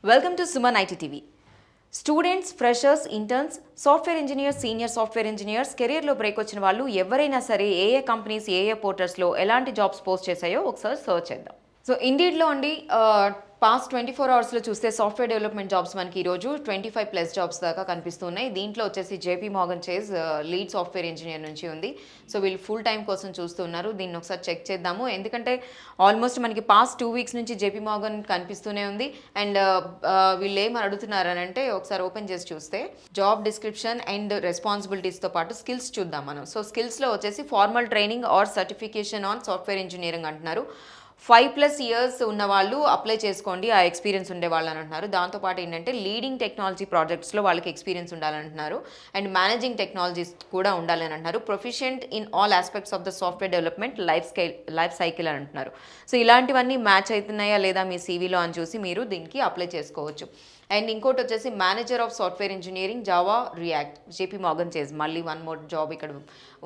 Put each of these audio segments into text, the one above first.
Welcome to Suman IT TV. Students, freshers, interns, software engineers, senior software engineers, కెరీర్లో break వచ్చిన వాళ్ళు ఎవరైనా సరే ఏ కంపెనీస్ ఏ పోర్టల్స్లో ఎలాంటి జాబ్స్ పోస్ట్ చేశాయో ఒకసారి సర్చ్ చేద్దాం. సో ఇండీడ్లో అండి పాస్ట్ 24 అవర్స్లో చూస్తే సాఫ్ట్వేర్ డెవలప్మెంట్ జాబ్స్ మనకి ఈరోజు 25+ జాబ్స్ దాకా కనిపిస్తున్నాయి. దీంట్లో వచ్చేసి JP Morgan chase lead software engineer నుంచి ఉంది. సో వీళ్ళు ఫుల్ టైం కోసం చూస్తున్నారు. దీన్ని ఒకసారి చెక్ చేద్దాము. ఎందుకంటే ఆల్మోస్ట్ మనకి పాస్ట్ 2 వీక్స్ నుంచి జేపీ మోర్గన్ కనిపిస్తూనే ఉంది. అండ్ వీళ్ళు ఏమని అడుగుతున్నారు అని అంటే ఒకసారి ఓపెన్ చేసి చూస్తే జాబ్ డిస్క్రిప్షన్ అండ్ రెస్పాన్సిబిలిటీస్తో పాటు స్కిల్స్ చూద్దాం మనం. సో స్కిల్స్లో వచ్చేసి formal training or certification on software engineering అంటున్నారు. 5+ ఇయర్స్ ఉన్న వాళ్ళు అప్లై చేసుకోండి, ఆ ఎక్స్పీరియన్స్ ఉండే వాళ్ళు అని అంటున్నారు. దాంతోపాటు ఏంటంటే లీడింగ్ టెక్నాలజీ ప్రాజెక్ట్స్లో వాళ్ళకి ఎక్స్పీరియన్స్ ఉండాలంటున్నారు. అండ్ మేనేజింగ్ టెక్నాలజీస్ కూడా ఉండాలని అంటున్నారు. Proficient in all aspects of the software development life cycle అని అంటున్నారు. సో ఇలాంటివన్నీ మ్యాచ్ అవుతున్నాయా లేదా మీ సీవీలో అని చూసి మీరు దీనికి అప్లై చేసుకోవచ్చు. అండ్ ఇంకోటి వచ్చేసి manager of software engineering Java react JP Morgan chase, మళ్ళీ 1 మోర్ జాబ్ ఇక్కడ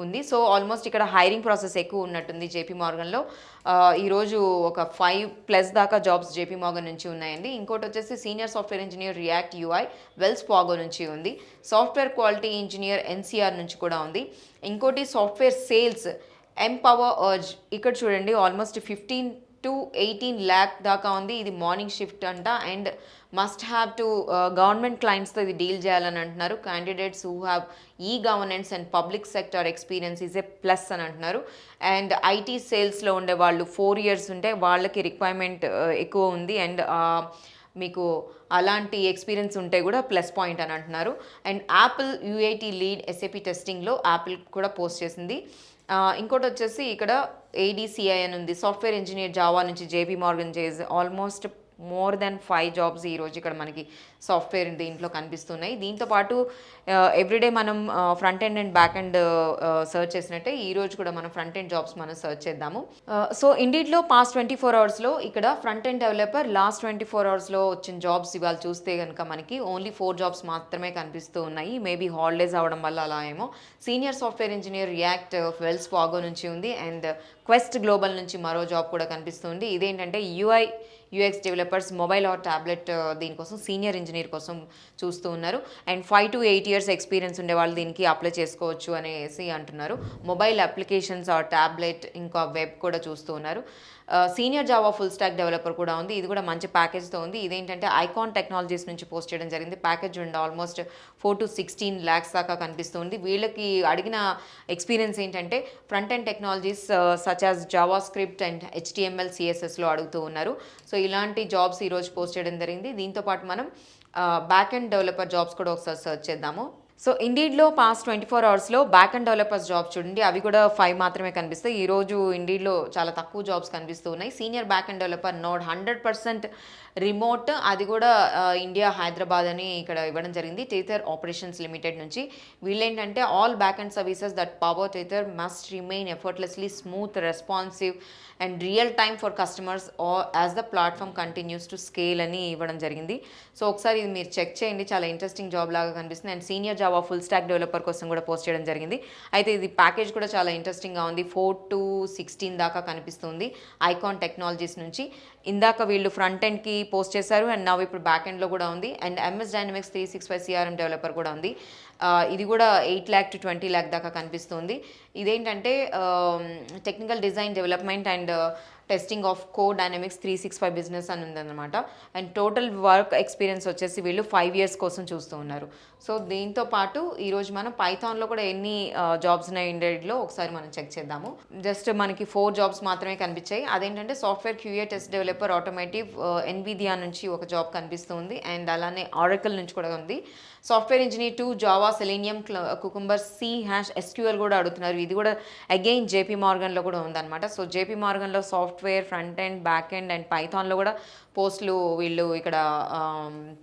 ఉంది. సో ఆల్మోస్ట్ ఇక్కడ హైరింగ్ ప్రాసెస్ ఎక్కువ ఉన్నట్టుంది జేపీ మోర్గన్లో. ఈరోజు ఒక 5+ దాకా జాబ్స్ జేపీ మోర్గన్ నుంచి ఉన్నాయండి. ఇంకోటి వచ్చేసి senior software engineer React UI Wells Fargo నుంచి ఉంది. సాఫ్ట్వేర్ క్వాలిటీ ఇంజనీర్ ఎన్సీఆర్ నుంచి కూడా ఉంది. ఇంకోటి సాఫ్ట్వేర్ సేల్స్ ఎంపవర్ అర్జ్, ఇక్కడ చూడండి ఆల్మోస్ట్ 15 to 18 lakh దాకా ఉంది. ఇది మార్నింగ్ షిఫ్ట్ అంట. And must have to government క్లయింట్స్తో ఇది డీల్ చేయాలని అంటున్నారు. Candidates who have e governance and public sector experience is a plus అని అంటున్నారు. అండ్ ఐటీ సేల్స్లో ఉండే వాళ్ళు 4 years ఉంటే వాళ్ళకి రిక్వైర్మెంట్ ఎక్కువ ఉంది. అండ్ మీకు అలాంటి ఎక్స్పీరియన్స్ ఉంటే కూడా ప్లస్ పాయింట్ అని అంటున్నారు. And Apple UIT lead SAP టెస్టింగ్లో యాపిల్ కూడా పోస్ట్ చేసింది. ఇంకోటి వచ్చేసి ఇక్కడ ఏడీసీఐ అని ఉంది. సాఫ్ట్వేర్ ఇంజనీర్ జావా నుంచి JP Morgan Chase almost more than 5 jobs ఈరోజు ఇక్కడ మనకి సాఫ్ట్వేర్ దీంట్లో కనిపిస్తున్నాయి. దీంతోపాటు ఎవ్రీడే మనం front end and back end search చేసినట్టే ఈరోజు కూడా మనం ఫ్రంట్ ఎండ్ జాబ్స్ మనం సర్చ్ చేద్దాము. సో ఇండీడ్లో పాస్ట్ 24 అవర్స్లో ఇక్కడ ఫ్రంట్ ఎండ్ డెవలపర్ లాస్ట్ 24 అవర్స్లో వచ్చిన జాబ్స్ ఇవాళ చూస్తే కనుక మనకి ఓన్లీ 4 జాబ్స్ మాత్రమే కనిపిస్తూ ఉన్నాయి. మేబీ హాలిడేస్ అవడం వల్ల అలా ఏమో. Senior software engineer React Wells Fargo నుంచి ఉంది. అండ్ క్వెస్ట్ గ్లోబల్ నుంచి మరో జాబ్ కూడా కనిపిస్తుంది. ఇదేంటంటే UX developers mobile are tablet, దీనికోసం సీనియర్ ఇంజనీర్ కోసం చూస్తూ ఉన్నారు. అండ్ 5 to 8 years ఎక్స్పీరియన్స్ ఉండే వాళ్ళు దీనికి అప్లై చేసుకోవచ్చు అనేసి అంటున్నారు. మొబైల్ అప్లికేషన్స్ ఆర్ ట్యాబ్లెట్ ఇంకా వెబ్ కూడా చూస్తూ ఉన్నారు. Senior Java full stack developer కూడా ఉంది. ఇది కూడా మంచి ప్యాకేజ్తో ఉంది. ఇదేంటంటే ఐకాన్ టెక్నాలజీస్ నుంచి పోస్ట్ చేయడం జరిగింది. ప్యాకేజ్ ఉండి ఆల్మోస్ట్ 4 to 16 lakhs దాకా కనిపిస్తుంది. వీళ్ళకి అడిగిన ఎక్స్పీరియన్స్ ఏంటంటే front end technologies such as Java script and HTML CSSలో అడుగుతూ ఉన్నారు. సో ఇలాంటి జాబ్స్ ఈరోజు పోస్ట్ చేయడం జరిగింది. దీంతోపాటు మనం బ్యాక్ ఎండ్ డెవలపర్ జాబ్స్ కూడా ఒకసారి సర్చ్ చేద్దాము. సో ఇండీడ్లో పాస్ట్ 24 అవర్స్లో బ్యాక్ అండ్ డెవలపర్స్ జాబ్స్ చూడండి, అవి కూడా 5 మాత్రమే కనిపిస్తాయి. ఈరోజు ఇండీడ్లో చాలా తక్కువ జాబ్స్ కనిపిస్తూ ఉన్నాయి. Senior back and developer node 100% remote, అది కూడా ఇండియా హైదరాబాద్ అని ఇక్కడ ఇవ్వడం జరిగింది. టేథర్ ఆపరేషన్స్ లిమిటెడ్ నుంచి. వీళ్ళేంటంటే all back and services that power Tether must remain effortlessly smooth, responsive and real time for customers are as the platform continues to scale అని ఇవ్వడం జరిగింది. సో ఒకసారి ఇది మీరు చెక్ చేయండి, చాలా ఇంట్రెస్టింగ్ జాబ్ లాగా కనిపిస్తుంది. And senior Java full stack developer కోసం కూడా పోస్ట్ చేయడం జరిగింది. అయితే ఇది ప్యాకేజ్ కూడా చాలా ఇంట్రెస్టింగ్గా ఉంది. 4 to 16 దాకా కనిపిస్తుంది ఐకాన్ టెక్నాలజీస్ నుంచి. ఇందాక వీళ్ళు ఫ్రంట్ ఎండ్కి పోస్ట్ చేశారు అండ్ నవ్ ఇప్పుడు బ్యాక్ ఎండ్లో కూడా ఉంది. And MS Dynamics 365 CRM developer కూడా ఉంది. ఇది కూడా 8 lakh to 20 lakh దాకా కనిపిస్తుంది. ఇదేంటంటే technical design development and testing of code dynamics 365 business అని ఉందన్నమాట. అండ్ టోటల్ వర్క్ ఎక్స్పీరియన్స్ వచ్చేసి వీళ్ళు 5 years కోసం చూస్తూ ఉన్నారు. సో దీంతో పాటు ఈరోజు మనం పైథాన్లో కూడా ఎన్ని జాబ్స్ ఉన్నాయి ఇండీడ్లో ఒకసారి మనం చెక్ చేద్దాము. జస్ట్ మనకి 4 జాబ్స్ మాత్రమే కనిపించాయి. అదేంటంటే software QA test developer automotive NVIDIA నుంచి ఒక జాబ్ కనిపిస్తుంది. అండ్ అలానే ఆరకల్ నుంచి కూడా ఉంది. Software engineer 2 Java selenium cucumber C#SQL కూడా అడుగుతున్నారు. ఇది కూడా అగైన్ జేపీ మోర్గన్లో కూడా ఉందన్నమాట. సో జేపీ మోర్గన్లో software front end back end and పైథాన్లో కూడా పోస్టులు వీళ్ళు ఇక్కడ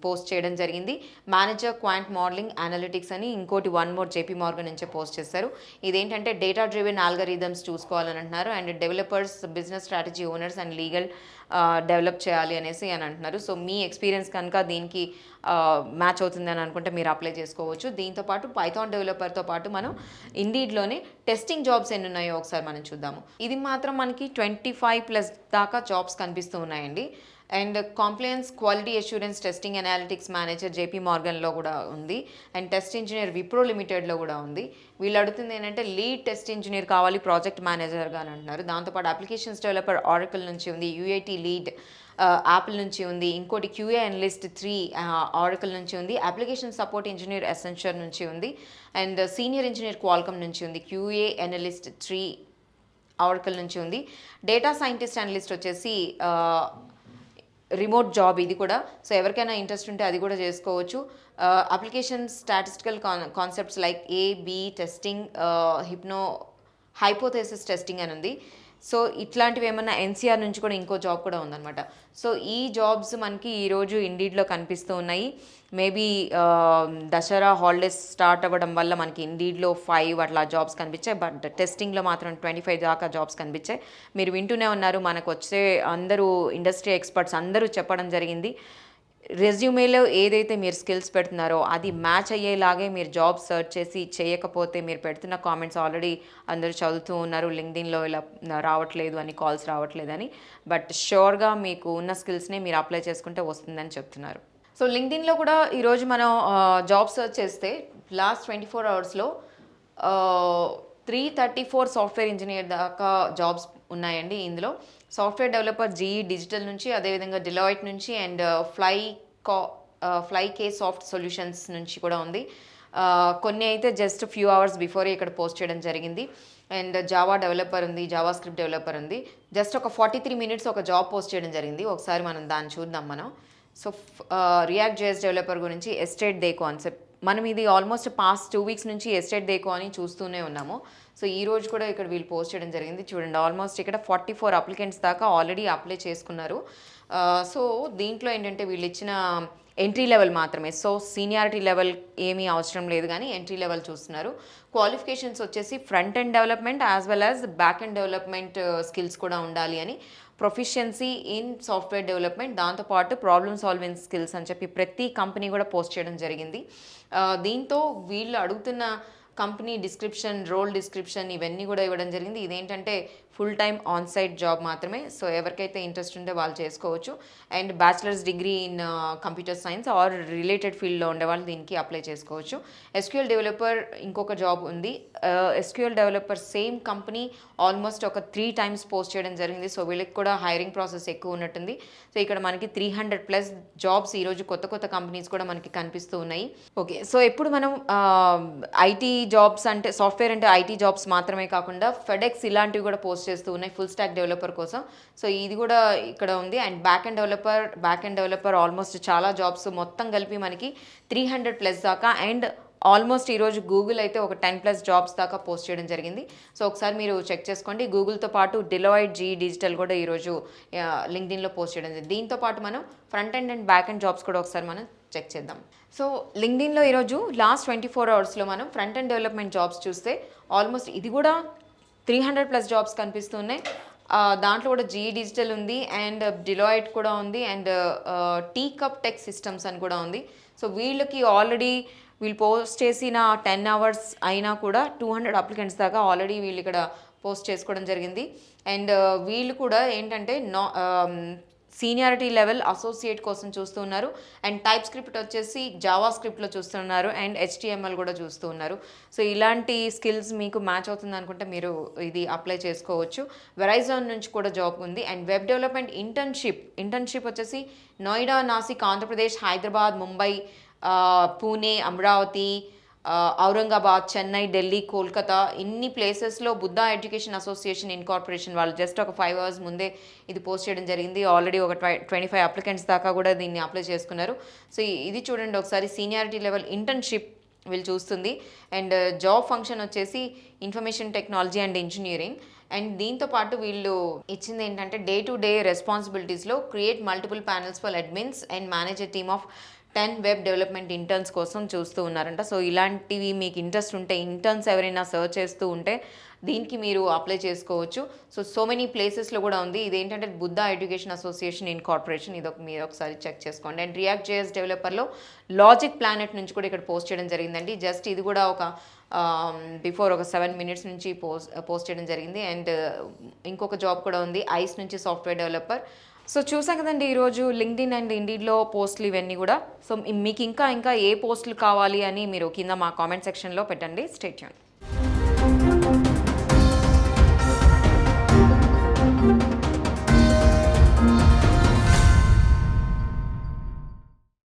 పోస్ట్ చేయడం జరిగింది. మేనేజర్ క్వాంట్ మోడలింగ్ అనలిటిక్స్ అని ఇంకోటి 1 more జేపీ మోర్గన్ నుంచే పోస్ట్ చేస్తారు. ఇదేంటంటే డేటా డ్రివెన్ ఆల్గరిథమ్స్ చూసుకోవాలని అంటున్నారు. And developers, business strategy owners and legal develop చేయాలి అనేసి అని అంటున్నారు. సో మీ ఎక్స్పీరియన్స్ కనుక దీనికి మ్యాచ్ అవుతుంది అని అనుకుంటే మీరు అప్లై చేసుకోవచ్చు. దీంతోపాటు పైథాన్ డెవలపర్తో పాటు మనం ఇండీడ్లోనే టెస్టింగ్ జాబ్స్ ఎన్ని ఉన్నాయో ఒకసారి మనం చూద్దాము. ఇది మాత్రం మనకి 25+ దాకా జాబ్స్ కనిపిస్తూ ఉన్నాయండి. And compliance quality assurance testing analytics manager JP మార్గన్లో కూడా ఉంది. అండ్ టెస్ట్ ఇంజనీర్ విప్రో లిమిటెడ్లో కూడా ఉంది. వీళ్ళు అడుగుతుంది ఏంటంటే లీడ్ టెస్ట్ ఇంజనీర్ కావాలి ప్రాజెక్ట్ మేనేజర్గా అని అంటున్నారు. దాంతోపాటు అప్లికేషన్స్ డెవలపర్ ఆరకిల్ నుంచి ఉంది, యూఐటీ లీడ్ యాపిల్ నుంచి ఉంది, ఇంకోటి క్యూఏ అనలిస్ట్ 3 ఆరకిల్ నుంచి ఉంది, అప్లికేషన్ సపోర్ట్ ఇంజనీర్ ఎసెన్షియర్ నుంచి ఉంది, అండ్ సీనియర్ ఇంజనీర్ క్వాల్కమ్ నుంచి ఉంది, క్యూఏ అనలిస్ట్ 3 ఆరకిల్ నుంచి ఉంది. డేటా సైంటిస్ట్ అనలిస్ట్ వచ్చేసి రిమోట్ జాబ్ ఇది కూడా. సో ఎవరికైనా ఇంట్రెస్ట్ ఉంటే అది కూడా చేసుకోవచ్చు. Application statistical concepts like AB testing, hypothesis testing అని ఉంది. సో ఇట్లాంటివి ఏమన్నా ఎన్సీఆర్ నుంచి కూడా ఇంకో జాబ్ కూడా ఉందన్నమాట. సో ఈ జాబ్స్ మనకి ఈరోజు ఇండీడ్లో కనిపిస్తూ ఉన్నాయి. మేబీ దసరా హాలిడేస్ స్టార్ట్ అవ్వడం వల్ల మనకి ఇండీడ్లో 5 అట్లా జాబ్స్ కనిపించాయి, బట్ టెస్టింగ్లో మాత్రం 25 దాకా జాబ్స్ కనిపించాయి. మీరు వింటూనే ఉన్నారు, మనకు వచ్చే అందరూ ఇండస్ట్రీ ఎక్స్పర్ట్స్ అందరూ చెప్పడం జరిగింది. రెజ్యూమేలో ఏదైతే మీరు స్కిల్స్ పెడుతున్నారో అది మ్యాచ్ అయ్యేలాగే మీరు జాబ్ సర్చ్ చేసి చేయకపోతే, మీరు పెడుతున్న కామెంట్స్ ఆల్రెడీ అందరూ చదువుతూ ఉన్నారు, లింక్డ్ఇన్లో ఇలా రావట్లేదు అని, కాల్స్ రావట్లేదని. బట్ షూర్గా మీకు ఉన్న స్కిల్స్ని మీరు అప్లై చేసుకుంటే వస్తుందని చెప్తున్నారు. సో లింక్డ్ఇన్లో కూడా ఈరోజు మనం జాబ్ సర్చ్ చేస్తే లాస్ట్ 24 అవర్స్లో 334 సాఫ్ట్వేర్ ఇంజనీర్ దాకా జాబ్స్ ఉన్నాయండి. ఇందులో సాఫ్ట్వేర్ డెవలపర్ జీఈ డిజిటల్ నుంచి, అదేవిధంగా డిలాయిట్ నుంచి, అండ్ ఫ్లైకే సాఫ్ట్ సొల్యూషన్స్ నుంచి కూడా ఉంది. కొన్ని అయితే జస్ట్ ఫ్యూ అవర్స్ బిఫోరే ఇక్కడ పోస్ట్ చేయడం జరిగింది. అండ్ జావా డెవలపర్ ఉంది, జావా స్క్రిప్ట్ డెవలపర్ ఉంది. జస్ట్ ఒక 43 మినిట్స్ ఒక జాబ్ పోస్ట్ చేయడం జరిగింది. ఒకసారి మనం దాన్ని చూద్దాం మనం. సో రియాక్ట్ జేఎస్ డెవలపర్ గురించి ఎస్టేట్ డే కాన్సెప్ట్, మనం ఇది ఆల్మోస్ట్ పాస్ట్ 2 వీక్స్ నుంచి ఎస్టేట్ డేకో అని చూస్తూనే ఉన్నాము. సో ఈ రోజు కూడా ఇక్కడ వీళ్ళు పోస్ట్ చేయడం జరిగింది. చూడండి, ఆల్మోస్ట్ ఇక్కడ 44 అప్లికెంట్స్ దాకా ఆల్రెడీ అప్లై చేసుకున్నారు. సో దీంట్లో ఏంటంటే వీళ్ళు ఇచ్చిన ఎంట్రీ లెవెల్ మాత్రమే. సో సీనియారిటీ లెవెల్ ఏమీ అవసరం లేదు, కానీ ఎంట్రీ లెవెల్ చూస్తున్నారు. క్వాలిఫికేషన్స్ వచ్చేసి front end development as well as back end development skills కూడా ఉండాలి అని, ప్రొఫిషియన్సీ ఇన్ సాఫ్ట్వేర్ డెవలప్మెంట్, దాంతోపాటు ప్రాబ్లమ్ సాల్వింగ్ స్కిల్స్ అని చెప్పి ప్రతి కంపెనీ కూడా పోస్ట్ చేయడం జరిగింది. దీంతో వీళ్ళు అడుగుతున్న కంపెనీ డిస్క్రిప్షన్, రోల్ డిస్క్రిప్షన్ ఇవన్నీ కూడా ఇవ్వడం జరిగింది. ఇదేంటంటే full time on site job మాత్రమే. సో ఎవరికైతే ఇంట్రెస్ట్ ఉంటే వాళ్ళు చేసుకోవచ్చు. And bachelor's degree in computer science or related ఫీల్డ్లో ఉండే వాళ్ళు దీనికి అప్లై చేసుకోవచ్చు. ఎస్క్యూఎల్ డెవలపర్ ఇంకొక జాబ్ ఉంది. SQL developer same company almost ఒక 3 times పోస్ట్ చేయడం జరిగింది. సో వీళ్ళకి కూడా హైరింగ్ ప్రాసెస్ ఎక్కువ ఉన్నట్టుంది. సో ఇక్కడ మనకి 300+ జాబ్స్ ఈరోజు కొత్త కంపెనీస్ కూడా మనకి కనిపిస్తూ ఉన్నాయి. ఓకే, సో ఇప్పుడు మనం ఐటీ జాబ్స్ అంటే సాఫ్ట్వేర్ అంటే ఐటీ జాబ్స్ మాత్రమే కాకుండా ఫెడెక్స్ ఇలాంటివి కూడా పోస్ట్ చేస్తూ ఉన్నాయి ఫుల్ స్టాక్ డెవలపర్ కోసం. సో ఇది కూడా ఇక్కడ ఉంది. And back end developer almost చాలా జాబ్స్ మొత్తం కలిపి మనకి 300+ దాకా. అండ్ ఆల్మోస్ట్ ఈరోజు గూగుల్ అయితే ఒక 10+ జాబ్స్ దాకా పోస్ట్ చేయడం జరిగింది. సో ఒకసారి మీరు చెక్ చేసుకోండి. గూగుల్తో పాటు డిలాయిట్, జీ డిజిటల్ కూడా ఈరోజు లింక్డ్ఇన్లో పోస్ట్ చేయడం జరిగింది. దీంతో పాటు మనం front end and back end jobs కూడా ఒకసారి మనం చెక్ చేద్దాం. సో లింక్డ్ఇన్లో ఈరోజు లాస్ట్ 24 అవర్స్లో మనం ఫ్రంట్ ఎండ్ డెవలప్మెంట్ జాబ్స్ చూస్తే ఆల్మోస్ట్ ఇది కూడా 300+ జాబ్స్ కనిపిస్తున్నాయి. దాంట్లో కూడా జీ డిజిటల్ ఉంది, అండ్ డిలాయిట్ కూడా ఉంది, అండ్ టీకప్ టెక్ సిస్టమ్స్ అని కూడా ఉంది. సో వీళ్ళకి ఆల్రెడీ వీళ్ళు పోస్ట్ చేసిన 10 hours అయినా కూడా 200 అప్లికెంట్స్ దాకా ఆల్రెడీ వీళ్ళు ఇక్కడ పోస్ట్ చేసుకోవడం జరిగింది. అండ్ వీళ్ళు కూడా ఏంటంటే సీనియారిటీ లెవెల్ అసోసియేట్ కోసం చూస్తూ ఉన్నారు. అండ్ టైప్ స్క్రిప్ట్ వచ్చేసి జావా స్క్రిప్ట్లో చూస్తున్నారు, అండ్ HTML కూడా చూస్తూ ఉన్నారు. సో ఇలాంటి స్కిల్స్ మీకు మ్యాచ్ అవుతుంది అనుకుంటే మీరు ఇది అప్లై చేసుకోవచ్చు. వెరైజాన్ నుంచి కూడా జాబ్ ఉంది. అండ్ వెబ్ డెవలప్మెంట్ ఇంటర్న్షిప్ వచ్చేసి నోయిడా, నాసిక్, ఆంధ్రప్రదేశ్, హైదరాబాద్, ముంబై, పూణే, అమరావతి, ఔరంగాబాద్, చెన్నై, ఢిల్లీ, కోల్కతా ఇన్ని ప్లేసెస్లో బుద్ధా ఎడ్యుకేషన్ అసోసియేషన్ ఇన్కార్పొరేషన్ వాళ్ళు జస్ట్ ఒక 5 hours ముందే ఇది పోస్ట్ చేయడం జరిగింది. ఆల్రెడీ ఒక 25 అప్లికెంట్స్ దాకా కూడా దీన్ని అప్లై చేసుకున్నారు. సో ఇది చూడండి ఒకసారి, సీనియారిటీ లెవెల్ ఇంటర్న్షిప్ వీళ్ళు చూస్తుంది. అండ్ జాబ్ ఫంక్షన్ వచ్చేసి information technology and engineering. And దీంతో పాటు వీళ్ళు ఇచ్చింది ఏంటంటే డే టు డే రెస్పాన్సిబిలిటీస్లో create multiple panels for admins and manage a team of 10 web development interns కోసం చూస్తూ ఉన్నారంట. సో ఇలాంటివి మీకు ఇంట్రెస్ట్ ఉంటే, ఇంటర్న్స్ ఎవరైనా సర్చ్ చేస్తూ ఉంటే దీనికి మీరు అప్లై చేసుకోవచ్చు. సో మెనీ ప్లేసెస్లో కూడా ఉంది. ఇదేంటంటే బుద్ధా ఎడ్యుకేషన్ అసోసియేషన్ ఇన్కార్పొరేషన్, మీరు ఒకసారి చెక్ చేసుకోండి. అండ్ రియాక్ట్ జేఎస్ డెవలపర్లో లాజిక్ ప్లానెట్ నుంచి కూడా ఇక్కడ పోస్ట్ చేయడం జరిగిందండి. జస్ట్ ఇది కూడా ఒక బిఫోర్ ఒక 7 minutes నుంచి పోస్ట్ చేయడం జరిగింది. అండ్ ఇంకొక జాబ్ కూడా ఉంది ఐస్ నుంచి సాఫ్ట్వేర్ డెవలపర్. సో చూసాం కదండి ఈరోజు లింక్డ్ఇన్ అండ్ ఇండీడ్లో పోస్టులు ఇవన్నీ కూడా. సో మీకు ఇంకా ఇంకా ఏ పోస్టులు కావాలి అని మీరు కింద మా కామెంట్ సెక్షన్లో పెట్టండి. Stay tune.